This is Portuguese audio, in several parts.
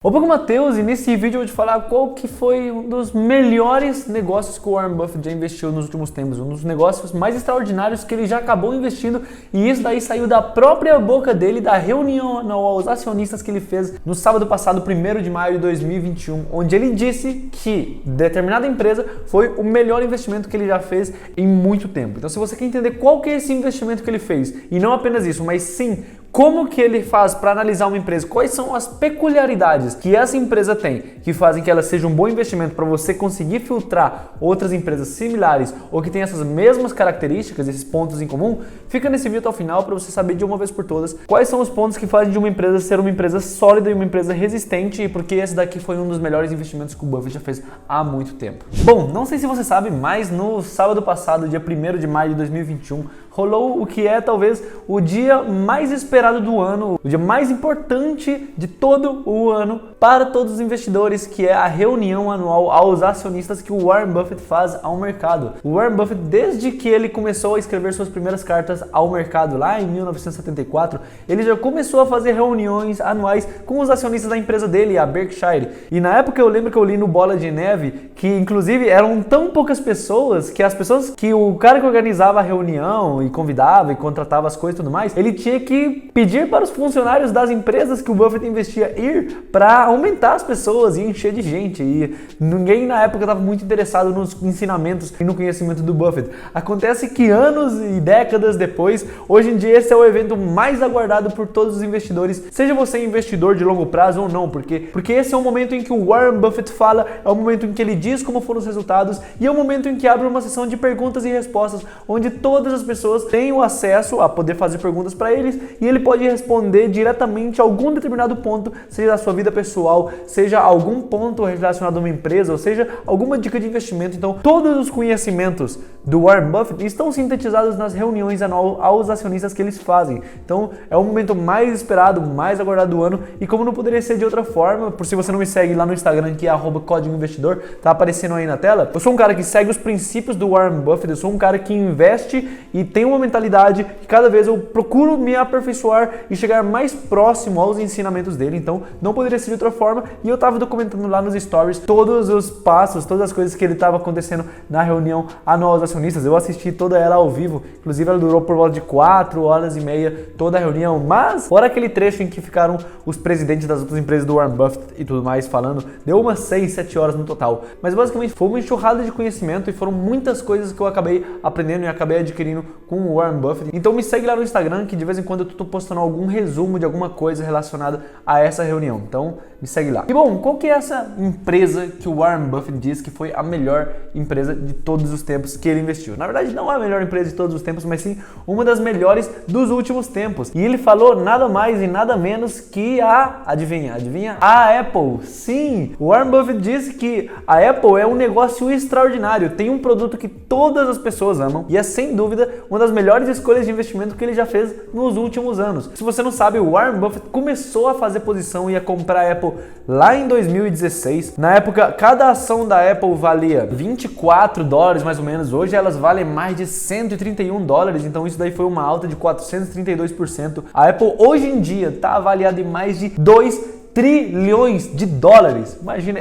Opa, aqui é o Matheus, e nesse vídeo eu vou te falar qual que foi um dos melhores negócios que o Warren Buffett já investiu nos últimos tempos, um dos negócios mais extraordinários que ele já acabou investindo, e isso daí saiu da própria boca dele, da reunião aos acionistas que ele fez no sábado passado, 1º de maio de 2021, onde ele disse que determinada empresa foi o melhor investimento que ele já fez em muito tempo. Então, se você quer entender qual que é esse investimento que ele fez, e não apenas isso, mas sim como que ele faz para analisar uma empresa, quais são as peculiaridades que essa empresa tem, que fazem que ela seja um bom investimento para você conseguir filtrar outras empresas similares ou que tem essas mesmas características, esses pontos em comum, fica nesse vídeo até o final para você saber de uma vez por todas quais são os pontos que fazem de uma empresa ser uma empresa sólida e uma empresa resistente, e porque esse daqui foi um dos melhores investimentos que o Buffett já fez há muito tempo. Bom, não sei se você sabe, mas no sábado passado, dia 1º de maio de 2021, rolou o que é talvez o dia mais esperado do ano, o dia mais importante de todo o ano para todos os investidores, que é a reunião anual aos acionistas que o Warren Buffett faz ao mercado. O Warren Buffett, desde que ele começou a escrever suas primeiras cartas ao mercado lá em 1974, ele já começou a fazer reuniões anuais com os acionistas da empresa dele, a Berkshire. E na época eu lembro que eu li no Bola de Neve que inclusive eram tão poucas pessoas que as pessoas que o cara que organizava a reunião e convidava e contratava as coisas e tudo mais, ele tinha que pedir para os funcionários das empresas que o Buffett investia ir para aumentar as pessoas e encher de gente. E ninguém na época estava muito interessado nos ensinamentos e no conhecimento do Buffett. Acontece que anos e décadas depois, hoje em dia esse é o evento mais aguardado por todos os investidores, seja você investidor de longo prazo ou não, porque esse é o momento em que o Warren Buffett fala, é o momento em que ele diz como foram os resultados e é o momento em que abre uma sessão de perguntas e respostas, onde todas as pessoas têm o acesso a poder fazer perguntas para eles e ele pode responder diretamente a algum determinado ponto, seja da sua vida pessoal, seja algum ponto relacionado a uma empresa, ou seja, alguma dica de investimento. Então, todos os conhecimentos do Warren Buffett estão sintetizados nas reuniões anuais aos acionistas que eles fazem. Então, é o momento mais esperado, mais aguardado do ano, e como não poderia ser de outra forma, por se você não me segue lá no Instagram, que é @códigoinvestidor, tá aparecendo aí na tela, eu sou um cara que segue os princípios do Warren Buffett, eu sou um cara que investe e tem uma mentalidade que cada vez eu procuro me aperfeiçoar e chegar mais próximo aos ensinamentos dele. Então não poderia ser de outra forma, e eu estava documentando lá nos stories todos os passos, todas as coisas que ele estava acontecendo na reunião anual dos acionistas. Eu assisti toda ela ao vivo, inclusive ela durou por volta de 4 horas e meia toda a reunião, mas fora aquele trecho em que ficaram os presidentes das outras empresas do Warren Buffett e tudo mais falando, deu umas 6, 7 horas no total. Mas basicamente foi uma enxurrada de conhecimento e foram muitas coisas que eu acabei aprendendo e acabei adquirindo com o Warren Buffett. Então me segue lá no Instagram, que de vez em quando eu tô postando algum resumo de alguma coisa relacionada a essa reunião. Então me segue lá. E bom, qual que é essa empresa que o Warren Buffett diz que foi a melhor empresa de todos os tempos que ele investiu? Na verdade, não a melhor empresa de todos os tempos, mas sim uma das melhores dos últimos tempos. E ele falou nada mais e nada menos que adivinha, a Apple. Sim, o Warren Buffett disse que a Apple é um negócio extraordinário, tem um produto que todas as pessoas amam e é sem dúvida uma das melhores escolhas de investimento que ele já fez nos últimos anos. Se você não sabe, o Warren Buffett começou a fazer posição e a comprar a Apple lá em 2016. Na época, cada ação da Apple valia $24 mais ou menos. Hoje elas valem mais de $131, então isso daí foi uma alta de 432%. A Apple hoje em dia está avaliada em mais de 2 trilhões de dólares. Imagina,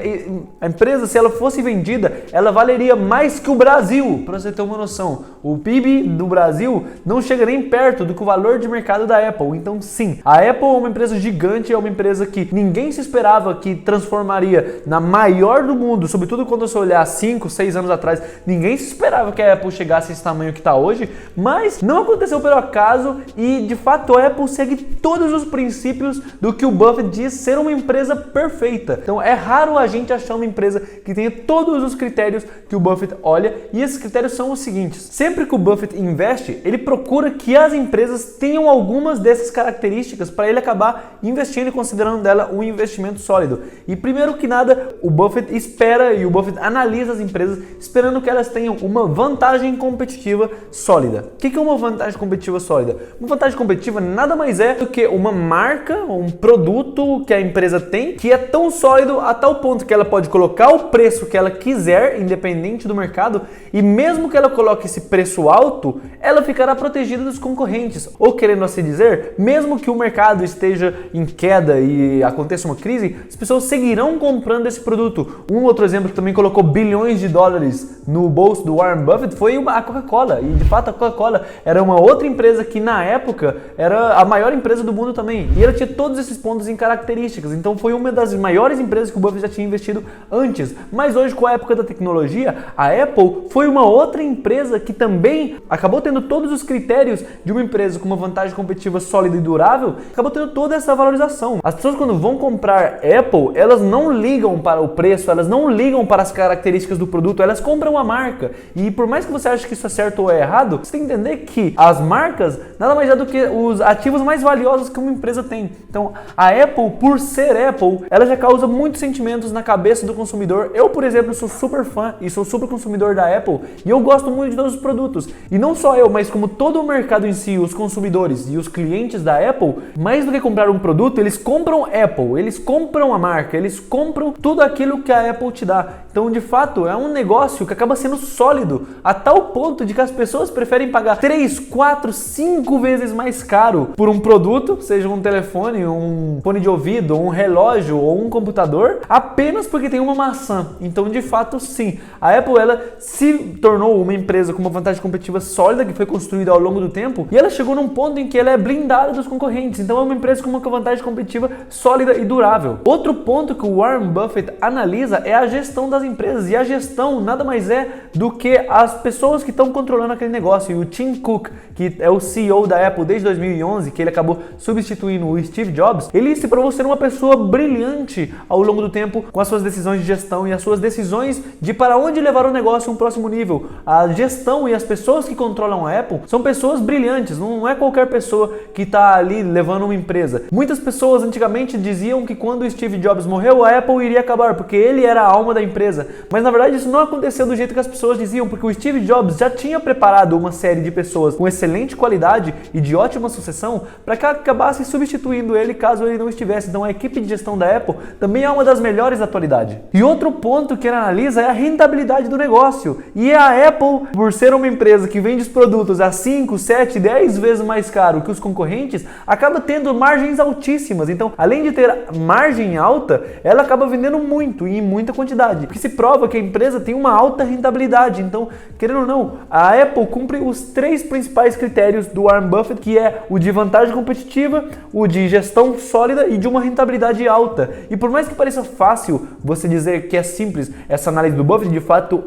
a empresa, se ela fosse vendida, ela valeria mais que o Brasil, para você ter uma noção. O PIB do Brasil não chega nem perto do que o valor de mercado da Apple. Então sim, a Apple é uma empresa gigante, é uma empresa que ninguém se esperava que transformaria na maior do mundo, sobretudo quando você olhar 5, 6 anos atrás, ninguém se esperava que a Apple chegasse a esse tamanho que está hoje, mas não aconteceu pelo acaso e de fato a Apple segue todos os princípios do que o Buffett diz ser uma empresa perfeita. Então é raro a gente achar uma empresa que tenha todos os critérios que o Buffett olha, e esses critérios são os seguintes: sempre que o Buffett investe, ele procura que as empresas tenham algumas dessas características para ele acabar investindo e considerando dela um investimento sólido. E primeiro que nada, o Buffett espera e o Buffett analisa as empresas esperando que elas tenham uma vantagem competitiva sólida. O que é uma vantagem competitiva sólida? Uma vantagem competitiva nada mais é do que uma marca, um produto que a empresa tem, que é tão sólido a tal ponto que ela pode colocar o preço que ela quiser, independente do mercado, e mesmo que ela coloque esse preço preço alto, ela ficará protegida dos concorrentes. Ou querendo assim dizer, mesmo que o mercado esteja em queda e aconteça uma crise, as pessoas seguirão comprando esse produto. Um outro exemplo que também colocou bilhões de dólares no bolso do Warren Buffett foi a Coca-Cola. E de fato a Coca-Cola era uma outra empresa que na época era a maior empresa do mundo também. E ela tinha todos esses pontos em características. Então foi uma das maiores empresas que o Buffett já tinha investido antes. Mas hoje, com a época da tecnologia, a Apple foi uma outra empresa que também acabou tendo todos os critérios de uma empresa com uma vantagem competitiva sólida e durável, acabou tendo toda essa valorização. As pessoas, quando vão comprar Apple, elas não ligam para o preço, elas não ligam para as características do produto, elas compram a marca. E por mais que você ache que isso é certo ou é errado, você tem que entender que as marcas nada mais é do que os ativos mais valiosos que uma empresa tem. Então, a Apple, por ser Apple, ela já causa muitos sentimentos na cabeça do consumidor. Eu, por exemplo, sou super fã e sou super consumidor da Apple e eu gosto muito de todos os produtos. E não só eu, mas como todo o mercado em si, os consumidores e os clientes da Apple, mais do que comprar um produto, eles compram Apple, eles compram a marca, eles compram tudo aquilo que a Apple te dá. Então, de fato, é um negócio que acaba sendo sólido a tal ponto de que as pessoas preferem pagar 3, 4, 5 vezes mais caro por um produto, seja um telefone, um fone de ouvido, um relógio ou um computador, apenas porque tem uma maçã. Então, de fato, sim, a Apple ela se tornou uma empresa com uma vantagem competitiva sólida que foi construída ao longo do tempo e ela chegou num ponto em que ela é blindada dos concorrentes. Então, é uma empresa com uma vantagem competitiva sólida e durável. Outro ponto que o Warren Buffett analisa é a gestão das empresas, e a gestão nada mais é do que as pessoas que estão controlando aquele negócio. E o Tim Cook, que é o CEO da Apple desde 2011, que ele acabou substituindo o Steve Jobs, ele se provou ser uma pessoa brilhante ao longo do tempo com as suas decisões de gestão e as suas decisões de para onde levar o negócio a um próximo nível. A gestão e as pessoas que controlam a Apple são pessoas brilhantes, não é qualquer pessoa que está ali levando uma empresa. Muitas pessoas antigamente diziam que quando o Steve Jobs morreu, a Apple iria acabar, porque ele era a alma da empresa. Mas na verdade isso não aconteceu do jeito que as pessoas diziam, porque o Steve Jobs já tinha preparado uma série de pessoas com excelente qualidade e de ótima sucessão para que acabasse substituindo ele caso ele não estivesse. Então a equipe de gestão da Apple também é uma das melhores da atualidade. E outro ponto que ele analisa é a rentabilidade do negócio. E a Apple, por ser uma empresa que vende os produtos a 5, 7, 10 vezes mais caro que os concorrentes, acaba tendo margens altíssimas. Então, além de ter margem alta, ela acaba vendendo muito e em muita quantidade, porque se prova que a empresa tem uma alta rentabilidade. Então, querendo ou não, a Apple cumpre os 3 principais critérios do Warren Buffett, que é o de vantagem competitiva, o de gestão sólida e de uma rentabilidade alta. E por mais que pareça fácil você dizer que é simples essa análise do Buffett, de fato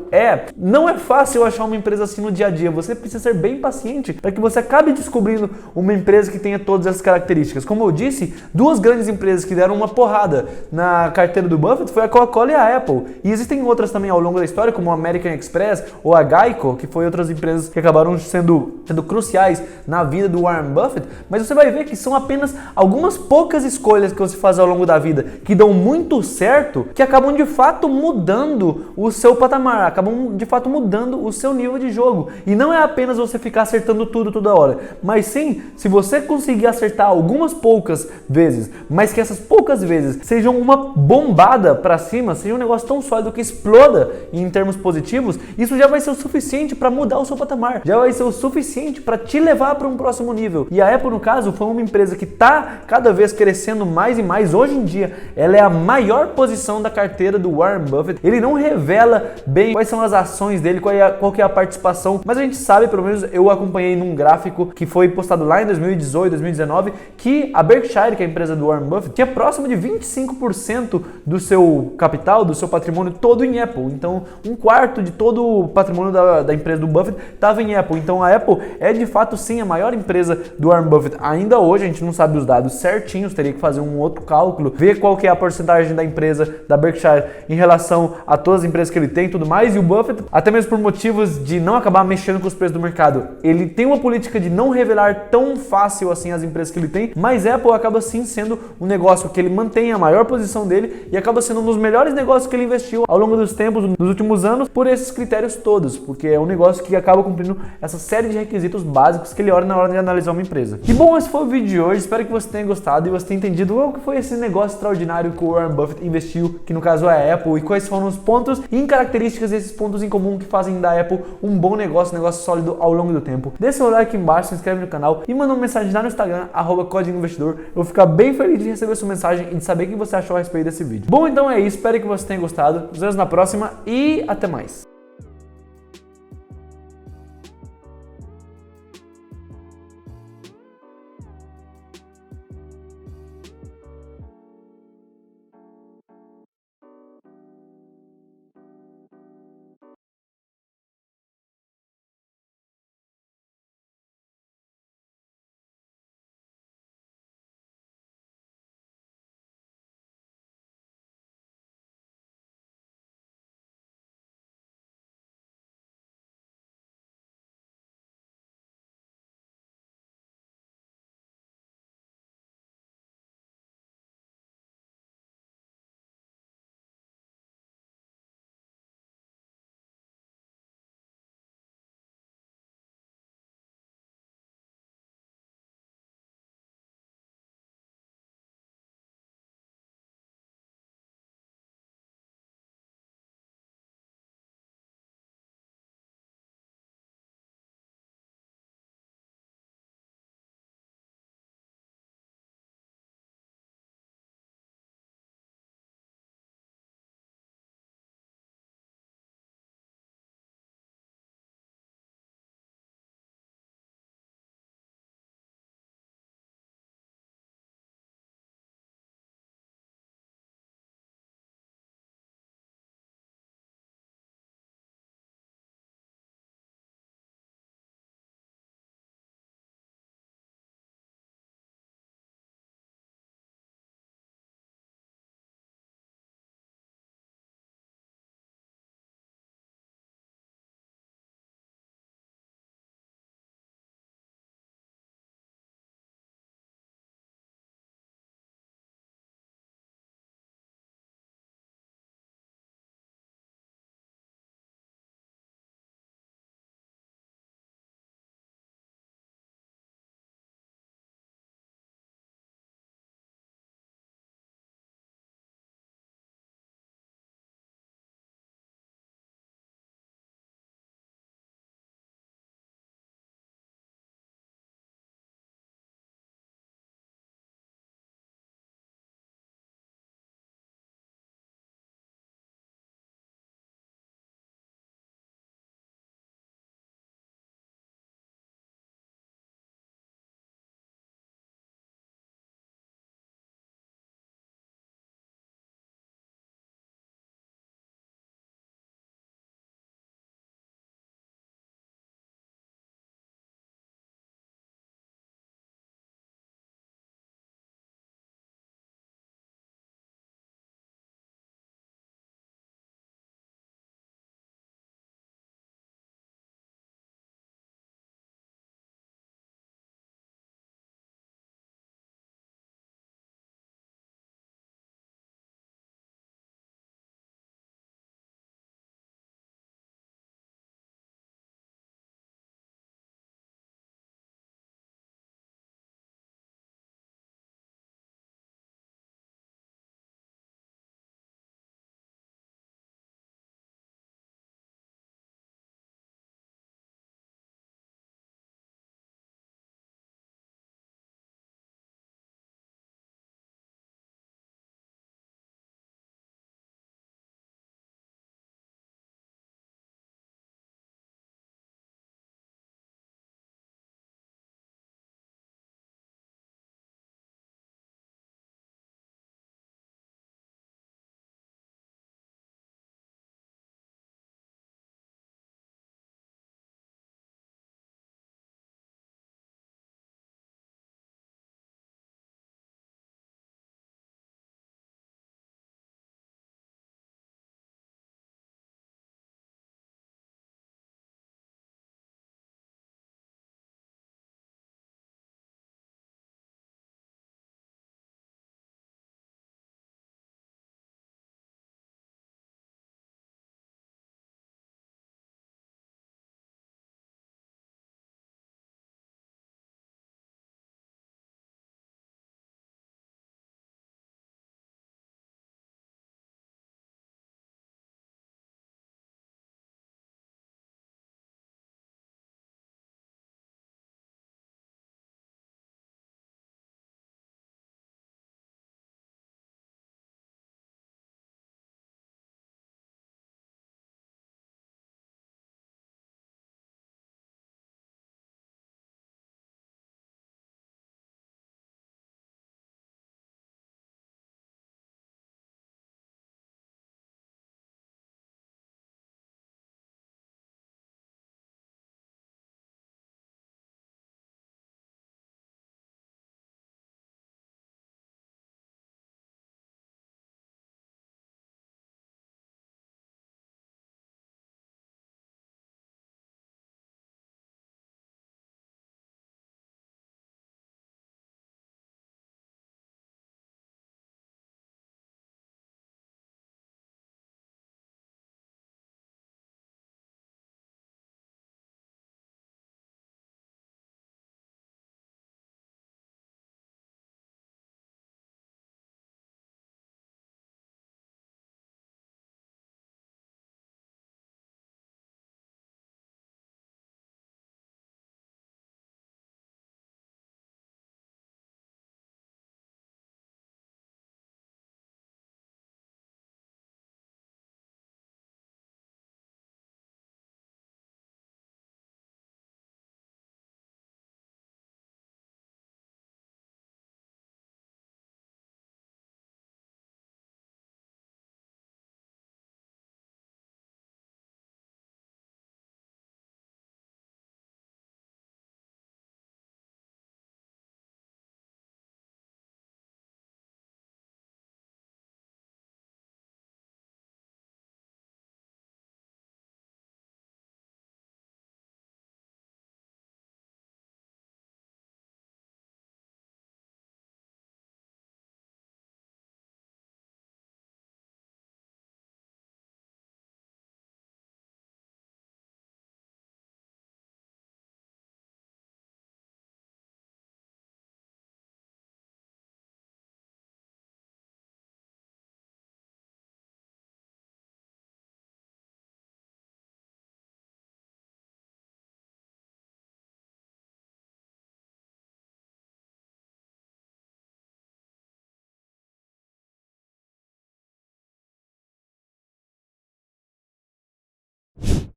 não é fácil achar uma empresa assim no dia a dia. Você precisa ser bem paciente para que você acabe descobrindo uma empresa que tenha todas essas características. Como eu disse, 2 grandes empresas que deram uma porrada na carteira do Buffett foi a Coca-Cola e a Apple. E existem outras também ao longo da história, como a American Express ou a Geico, que foi outras empresas que acabaram sendo cruciais na vida do Warren Buffett. Mas você vai ver que são apenas algumas poucas escolhas que você faz ao longo da vida que dão muito certo, que acabam de fato mudando o seu patamar, acabam de fato mudando o seu nível de jogo. E não é apenas você ficar acertando tudo toda hora, mas sim, se você conseguir acertar algumas poucas vezes, mas que essas poucas vezes sejam uma bombada para cima, seja um negócio tão sólido que exploda em termos positivos, isso já vai ser o suficiente para mudar o seu patamar, já vai ser o suficiente para te levar para um próximo nível. E a Apple, no caso, foi uma empresa que está cada vez crescendo mais e mais. Hoje em dia, ela é a maior posição da carteira do Warren Buffett. Ele não revela bem quais são as ações dele, qual que é a participação, mas a gente sabe, pelo menos eu acompanhei num gráfico que foi postado lá em 2018, 2019, que a Berkshire, que é a empresa do Warren Buffett, tinha próximo de 25% do seu capital, do seu patrimônio todo em Apple. Então, 1/4 de todo o patrimônio da empresa do Buffett estava em Apple. Então, a Apple é de fato sim a maior empresa do Warren Buffett. Ainda hoje, a gente não sabe os dados certinhos, teria que fazer um outro cálculo, ver qual que é a porcentagem da empresa da Berkshire em relação a todas as empresas que ele tem e tudo mais. E o Buffett, até mesmo por motivos de não acabar mexendo com os preços do mercado, ele tem uma política de não revelar tão fácil assim as empresas que ele tem, mas a Apple acaba sim sendo um negócio que ele mantém a maior posição dele e acaba sendo um dos melhores negócios que ele investiu ao longo dos tempos, nos últimos anos, por esses critérios todos, porque é um negócio que acaba cumprindo essa série de requisitos básicos que ele olha na hora de analisar uma empresa. E bom, esse foi o vídeo de hoje, espero que você tenha gostado e você tenha entendido o que foi esse negócio extraordinário que o Warren Buffett investiu, que no caso é a Apple, e quais foram os pontos e características desses pontos em comum que fazem da Apple um bom negócio sólido ao longo do tempo. Deixa seu like aqui embaixo, se inscreve no canal e manda uma mensagem lá no Instagram, @códigoinvestidor. Eu vou ficar bem feliz de receber sua mensagem e de saber o que você achou a respeito desse vídeo. Bom, então é isso, espero que você tenha gostado. Nos vemos na próxima e até mais.